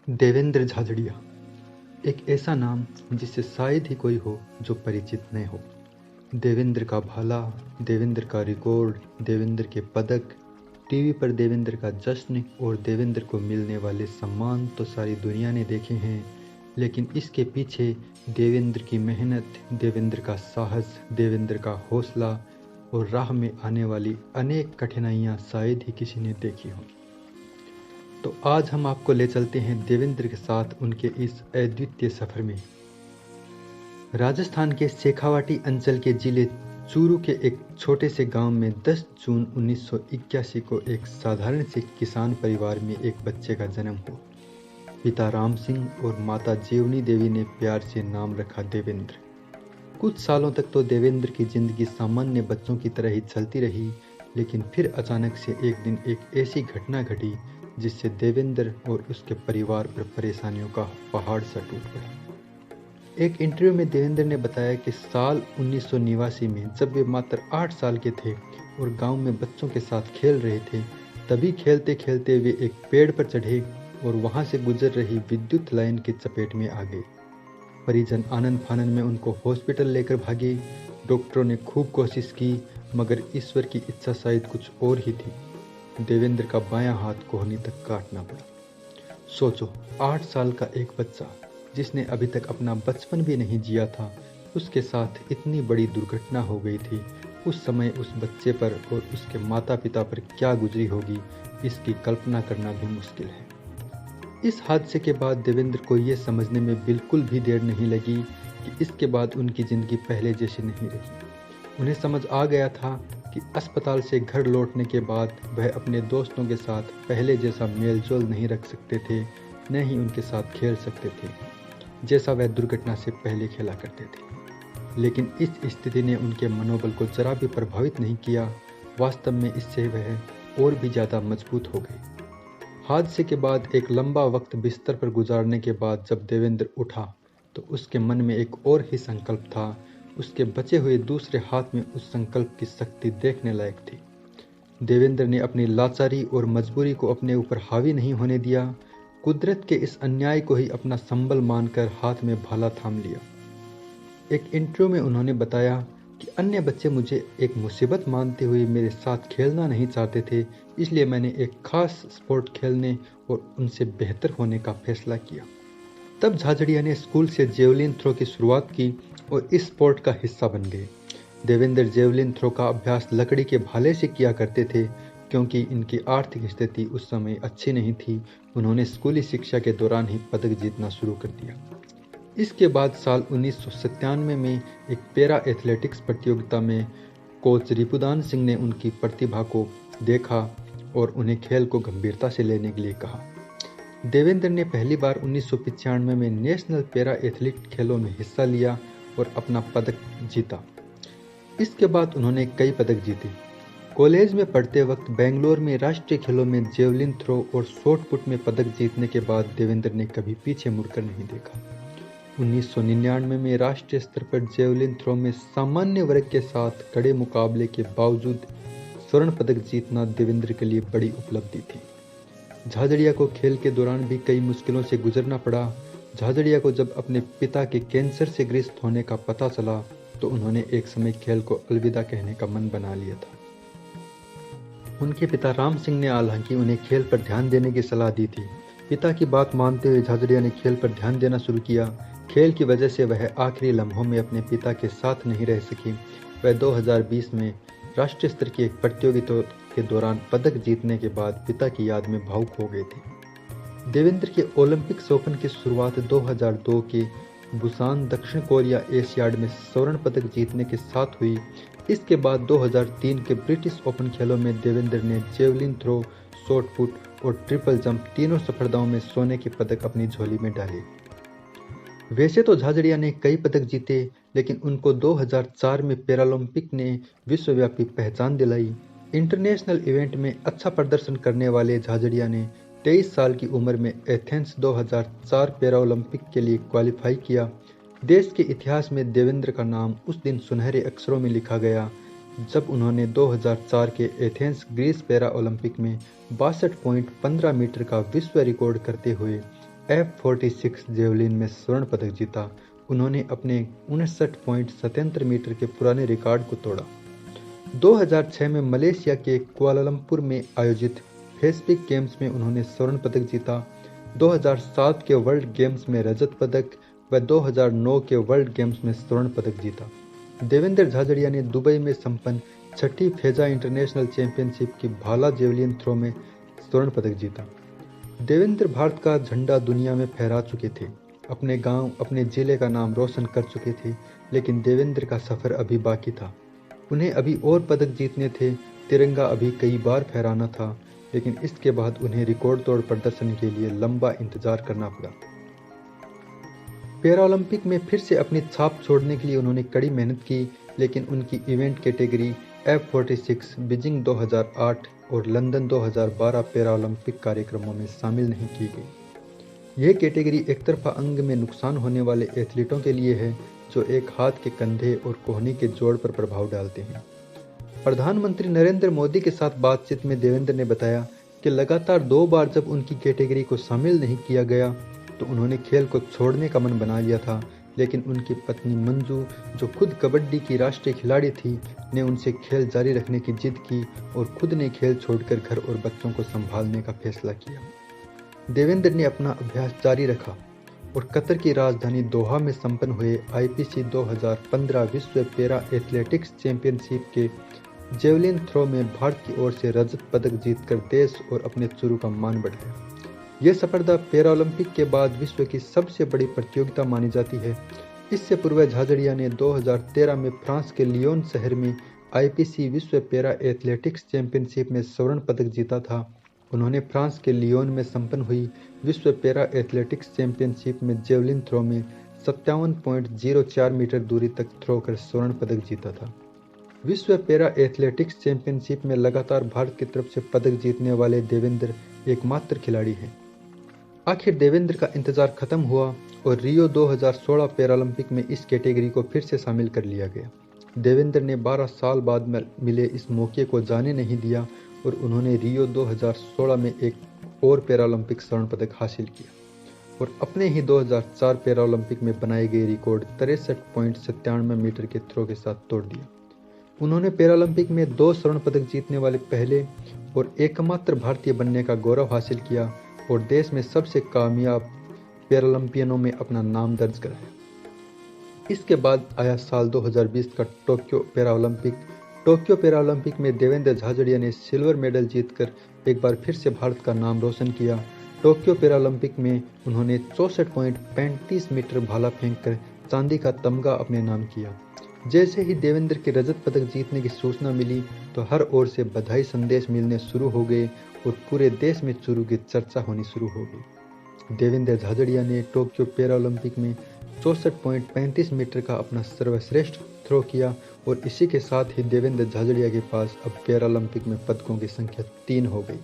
देवेंद्र झाझड़िया एक ऐसा नाम जिससे शायद ही कोई हो जो परिचित न हो। देवेंद्र का भाला, देवेंद्र का रिकॉर्ड, देवेंद्र के पदक, टीवी पर देवेंद्र का जश्न और देवेंद्र को मिलने वाले सम्मान तो सारी दुनिया ने देखे हैं, लेकिन इसके पीछे देवेंद्र की मेहनत, देवेंद्र का साहस, देवेंद्र का हौसला और राह में आने वाली अनेक कठिनाइयाँ शायद ही किसी ने देखी हों। तो आज हम आपको ले चलते हैं देवेंद्र के साथ उनके इस अद्वितीय सफर में। राजस्थान के शेखावाटी अंचल के जिले चूरू के एक छोटे से गांव में 10 जून 1981 को एक साधारण से किसान परिवार में एक बच्चे का जन्म हुआ। पिता राम सिंह और माता जीवनी देवी ने प्यार से नाम रखा देवेंद्र। कुछ सालों तक तो देवेंद्र की जिंदगी सामान्य बच्चों की तरह ही चलती रही, लेकिन फिर अचानक से एक दिन एक ऐसी घटना घटी जिससे देवेंद्र और उसके परिवार पर परेशानियों का पहाड़ सा टूट पड़ा। एक इंटरव्यू में देवेंद्र ने बताया कि साल 1989 में जब वे मात्र 8 साल के थे और गांव में बच्चों के साथ खेल रहे थे, तभी खेलते खेलते वे एक पेड़ पर चढ़े और वहां से गुजर रही विद्युत लाइन की चपेट में आ गए। परिजन आनंद फानन में उनको हॉस्पिटल लेकर भागे। डॉक्टरों ने खूब कोशिश की, मगर ईश्वर की इच्छा शायद कुछ और ही थी। देवेंद्र का बायां हाथ कोहनी तक काटना पड़ा। सोचो, 8 साल का एक बच्चा जिसने अभी तक अपना बचपन भी नहीं जिया था, उसके साथ इतनी बड़ी दुर्घटना हो गई थी। उस समय उस बच्चे पर और उसके माता पिता पर क्या गुजरी होगी, इसकी कल्पना करना भी मुश्किल है। इस हादसे के बाद देवेंद्र को यह समझने में बिल्कुल भी देर नहीं लगी कि इसके बाद उनकी जिंदगी पहले जैसी नहीं रही। उन्हें समझ आ गया था कि अस्पताल से घर लौटने के बाद वह अपने दोस्तों के साथ पहले जैसा मेलजोल नहीं रख सकते थे, न ही उनके साथ खेल सकते थे जैसा वह दुर्घटना से पहले खेला करते थे। लेकिन इस स्थिति ने उनके मनोबल को जरा भी प्रभावित नहीं किया। वास्तव में इससे वह और भी ज़्यादा मजबूत हो गए। हादसे के बाद एक लंबा वक्त बिस्तर पर गुजारने के बाद जब देवेंद्र उठा तो उसके मन में एक और ही संकल्प था। उसके बचे हुए दूसरे हाथ में उस संकल्प की शक्ति देखने लायक थी। देवेंद्र ने अपनी लाचारी और मजबूरी को अपने ऊपर हावी नहीं होने दिया। कुदरत के इस अन्याय को ही अपना संबल मानकर हाथ में भाला थाम लिया। एक इंटरव्यू में उन्होंने बताया कि अन्य बच्चे मुझे एक मुसीबत मानते हुए मेरे साथ खेलना नहीं चाहते थे, इसलिए मैंने एक खास स्पोर्ट खेलने और उनसे बेहतर होने का फैसला किया। तब झाझड़िया ने स्कूल से जेवलिन थ्रो की शुरुआत की और इस स्पोर्ट का हिस्सा बन गए। देवेंद्र जेवलिन थ्रो का अभ्यास लकड़ी के भाले से किया करते थे, क्योंकि इनकी आर्थिक स्थिति उस समय अच्छी नहीं थी। उन्होंने स्कूली शिक्षा के दौरान ही पदक जीतना शुरू कर दिया। इसके बाद साल 1997 में एक पैरा एथलेटिक्स प्रतियोगिता में कोच रिपुदान सिंह ने उनकी प्रतिभा को देखा और उन्हें खेल को गंभीरता से लेने के लिए कहा। देवेंद्र ने पहली बार 1995 में नेशनल पैरा एथलीट खेलों में हिस्सा लिया और अपना पदक जीता। इसके बाद उन्होंने कई पदक जीते। कॉलेज में पढ़ते वक्त बेंगलोर में राष्ट्रीय खेलों में जेवलिन थ्रो और शॉट पुट में पदक जीतने के बाद देवेंद्र ने कभी पीछे मुड़कर नहीं देखा। 1999 में राष्ट्रीय स्तर पर जेवलिन थ्रो में सामान्य वर्ग के साथ कड़े मुकाबले के बावजूद स्वर्ण पदक जीतना देवेंद्र के लिए बड़ी उपलब्धि थी। झाझड़िया को खेल के दौरान भी कई मुश्किलों से गुजरना पड़ा। झाझड़िया को जब अपने पिता के कैंसर से ग्रस्त होने का पता चला तो उन्होंने एक समय खेल को अलविदा कहने का मन बना लिया था। उनके पिता राम सिंह ने हालांकि उन्हें खेल पर ध्यान देने की सलाह दी थी। पिता की बात मानते हुए झाझड़िया ने खेल पर ध्यान देना शुरू किया। खेल की वजह से वह आखिरी लम्हों में अपने पिता के साथ नहीं रह सकी। वह 2020 में राष्ट्रीय स्तर की एक प्रतियोगिता के दौरान पदक जीतने के बाद पिता की याद में भावुक हो गए थे। देवेंद्र के ओलंपिक सपन की शुरुआत 2002 के बुसान दक्षिण कोरिया एशियाड में स्वर्ण पदक जीतने के साथ हुई। इसके बाद 2003 के ब्रिटिश ओपन खेलों में देवेंद्र ने जेवलिन थ्रो, शॉट पुट और ट्रिपल जंप तीनों स्पर्धाओं में सोने के पदक अपनी झोली में डाले। वैसे तो झाझड़िया ने कई पदक जीते, लेकिन उनको 2004 में पैरालंपिक ने विश्वव्यापी पहचान दिलाई। इंटरनेशनल इवेंट में अच्छा प्रदर्शन करने वाले झाझड़िया ने 23 साल की उम्र में एथेंस 2004 पैरालंपिक के लिए क्वालिफाई किया। देश के इतिहास में देवेंद्र का नाम उस दिन सुनहरे अक्षरों में लिखा गया जब उन्होंने 2004 के एथेंस ग्रीस पैरा ओलंपिक में 62.15 मीटर का विश्व रिकॉर्ड करते हुए F46 जेवलिन में स्वर्ण पदक जीता। उन्होंने अपने 59.77 मीटर के पुराने रिकॉर्ड को तोड़ा। 2006 में मलेशिया के कुआलालंपुर में आयोजित पैसिफिक गेम्स में उन्होंने स्वर्ण पदक जीता। 2007 के वर्ल्ड गेम्स में रजत पदक व 2009 के वर्ल्ड गेम्स में स्वर्ण पदक जीता। देवेंद्र झाझड़िया ने दुबई में संपन्न छठी फेजा इंटरनेशनल चैंपियनशिप की भाला जेवलिन थ्रो में स्वर्ण पदक जीता। देवेंद्र भारत का झंडा दुनिया में फहरा चुके थे, अपने गांव, अपने जिले का नाम रोशन कर चुके थे, लेकिन देवेंद्र का सफर अभी बाकी था। उन्हें अभी और पदक जीतने थे, तिरंगा अभी कई बार फहराना था, लेकिन इसके बाद उन्हें रिकॉर्ड तोड़ प्रदर्शन के लिए लंबा इंतजार करना पड़ा। पैरालंपिक में फिर से अपनी छाप छोड़ने के लिए उन्होंने कड़ी मेहनत की, लेकिन उनकी इवेंट कैटेगरी F46 बीजिंग 2008 और लंदन 2012 पैरालंपिक कार्यक्रमों में शामिल नहीं की गई। यह कैटेगरी एक तरफा अंग में नुकसान होने वाले एथलीटों के लिए है, जो एक हाथ के कंधे और कोहनी के जोड़ पर प्रभाव डालते हैं। प्रधानमंत्री नरेंद्र मोदी के साथ बातचीत में देवेंद्र ने बताया कि लगातार 2 बार जब उनकी कैटेगरी को शामिल नहीं किया गया तो उन्होंने खेल को छोड़ने का मन बना लिया था, लेकिन उनकी पत्नी मंजू, जो खुद कबड्डी की राष्ट्रीय खिलाड़ी थी, ने उनसे खेल जारी रखने की जिद की और खुद ने खेल छोड़कर घर और बच्चों को संभालने का फैसला किया। देवेंद्र ने अपना अभ्यास जारी रखा और कतर की राजधानी दोहा में संपन्न हुए IPC 2015 विश्व पैरा एथलेटिक्स चैंपियनशिप के जेवलिन थ्रो में भारत की ओर से रजत पदक जीतकर देश और अपने चुरू का मान बढ़ाया। यह सफलता पैरालंपिक के बाद विश्व की सबसे बड़ी प्रतियोगिता मानी जाती है। इससे पूर्व झाझड़िया ने 2013 में फ्रांस के लियोन शहर में IPC विश्व पैरा एथलेटिक्स चैंपियनशिप में स्वर्ण पदक जीता था। उन्होंने फ्रांस के लियोन में संपन्न हुई विश्व पैरा एथलेटिक्स चैंपियनशिप में जेवलिन थ्रो में 57.04 मीटर दूरी तक थ्रो कर स्वर्ण पदक जीता था। विश्व पैरा एथलेटिक्स चैंपियनशिप में लगातार भारत की तरफ से पदक जीतने वाले देवेंद्र एकमात्र खिलाड़ी हैं। आखिर देवेंद्र का इंतजार खत्म हुआ और रियो 2016 पैरालंपिक में इस कैटेगरी को फिर से शामिल कर लिया गया। देवेंद्र ने 12 साल बाद मिले इस मौके को जाने नहीं दिया और उन्होंने रियो 2016 में एक और पैरालंपिक स्वर्ण पदक हासिल किया और अपने ही 2004 पैरालंपिक में बनाए गए रिकॉर्ड 63.97 मीटर के थ्रो के साथ तोड़ दिया। उन्होंने पैरालंपिक में 2 स्वर्ण पदक जीतने वाले पहले और एकमात्र भारतीय बनने का गौरव हासिल किया और देश में सबसे कामयाब पैरालंपियनों में अपना नाम दर्ज कराया। इसके बाद आया साल 2020 का टोक्यो पैरालंपिक। टोक्यो पैरालंपिक में देवेंद्र झाझड़िया ने सिल्वर मेडल जीतकर एक बार फिर से भारत का नाम रोशन किया। टोक्यो पैरालंपिक में उन्होंने 64.35 मीटर भाला फेंककर चांदी का तमगा अपने नाम किया। जैसे ही देवेंद्र के रजत पदक जीतने की सूचना मिली तो हर ओर से बधाई संदेश मिलने शुरू हो गए और पूरे देश में चुरू की चर्चा होनी शुरू हो गई। देवेंद्र झाझड़िया ने टोक्यो पैरालंपिक में 64.35 मीटर का अपना सर्वश्रेष्ठ थ्रो किया और इसी के साथ ही देवेंद्र झाझड़िया के पास अब पैरालंपिक में पदकों की संख्या 3 हो गई।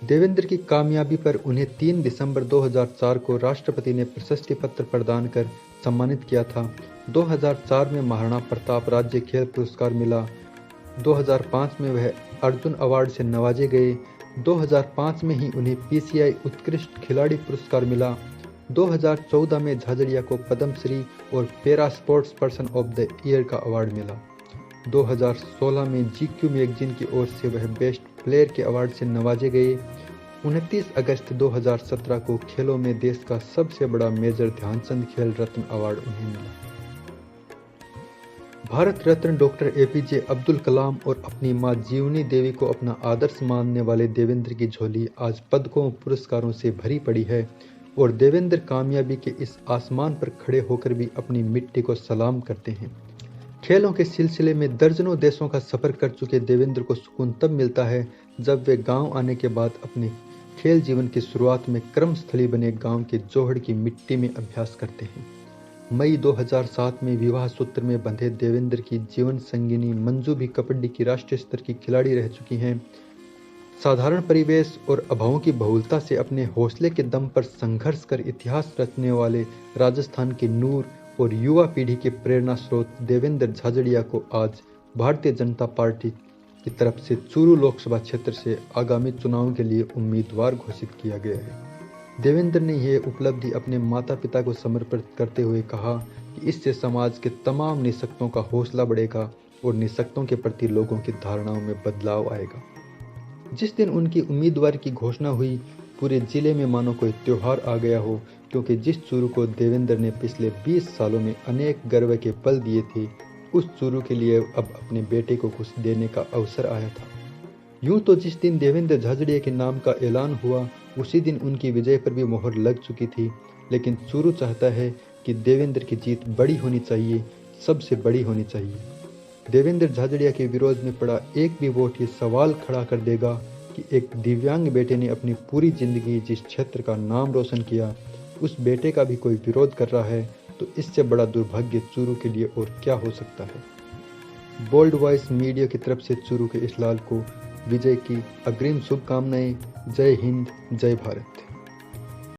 देवेंद्र की कामयाबी पर उन्हें 3 दिसंबर 2004 को राष्ट्रपति ने प्रशस्ति पत्र प्रदान कर सम्मानित किया था। 2004 में महाराणा प्रताप राज्य खेल पुरस्कार मिला। 2005 में वह अर्जुन अवार्ड से नवाजे गए। 2005 में ही उन्हें PCI उत्कृष्ट खिलाड़ी पुरस्कार मिला। 2014 में झाझड़िया को पद्मश्री और para sports person of the year का अवार्ड मिला। 2016 में GQ मैगजीन की ओर से वह बेस्ट प्लेयर के अवार्ड से नवाजे गए। 29 अगस्त 2017 को खेलों में देश का सबसे बड़ा मेजर ध्यानचंद खेल रत्न अवार्ड उन्हें मिला। भारत रत्न डॉक्टर APJ अब्दुल कलाम और अपनी मां जीवनी देवी को अपना आदर्श मानने वाले देवेंद्र की झोली आज पदकों पुरस्कारों से भरी पड़ी है और देवेंद्र कामयाबी के इस आसमान पर खड़े होकर भी अपनी मिट्टी को सलाम करते हैं। खेलों के सिलसिले में दर्जनों देशों का सफर कर चुके देवेंद्र को सुकून तब मिलता है जब वे गांव आने के बाद अपने खेल जीवन की शुरुआत में कर्मस्थली बने गांव के जोहड़ की मिट्टी में अभ्यास करते हैं। मई 2007 में विवाह सूत्र में बंधे देवेंद्र की जीवन संगिनी मंजू भी कबड्डी की राष्ट्रीय स्तर की खिलाड़ी रह चुकी हैं। साधारण परिवेश और अभावों की बहुलता से अपने हौसले के दम पर संघर्ष कर इतिहास रचने वाले राजस्थान के नूर और युवा पीढ़ी के प्रेरणा स्रोत देवेंद्र झाझड़िया को आज भारतीय जनता पार्टी की तरफ से चूरू लोकसभा क्षेत्र से आगामी चुनाव के लिए उम्मीदवार घोषित किया गया है। देवेंद्र ने यह उपलब्धि अपने माता पिता को समर्पित करते हुए कहा कि इससे समाज के तमाम निःशक्तों का हौसला बढ़ेगा और निःशक्तों के प्रति लोगों की धारणाओं में बदलाव आएगा। जिस दिन उनकी उम्मीदवार की घोषणा हुई, पूरे जिले में मानो कोई त्योहार आ गया हो, क्योंकि जिस चूरू को देवेंद्र ने पिछले 20 सालों में अनेक गर्व के पल दिए थे, उस चूरू के लिए अब अपने बेटे को कुछ देने का अवसर आया था। यूं तो जिस दिन देवेंद्र झाझड़िया के नाम का ऐलान हुआ, उसी दिन उनकी विजय पर भी मोहर लग चुकी थी, लेकिन चूरू चाहता है कि देवेंद्र की जीत बड़ी होनी चाहिए, सबसे बड़ी होनी चाहिए। देवेंद्र झाझड़िया के विरोध में पड़ा एक भी वोट ये सवाल खड़ा कर देगा कि एक दिव्यांग बेटे ने अपनी पूरी जिंदगी जिस क्षेत्र का नाम रोशन किया, उस बेटे का भी कोई विरोध कर रहा है, तो इससे बड़ा दुर्भाग्य चूरू के लिए और क्या हो सकता है। बोल्ड वॉइस मीडिया की तरफ से चूरू के इस लाल को विजय की अग्रिम शुभकामनाएं। जय हिंद, जय भारत।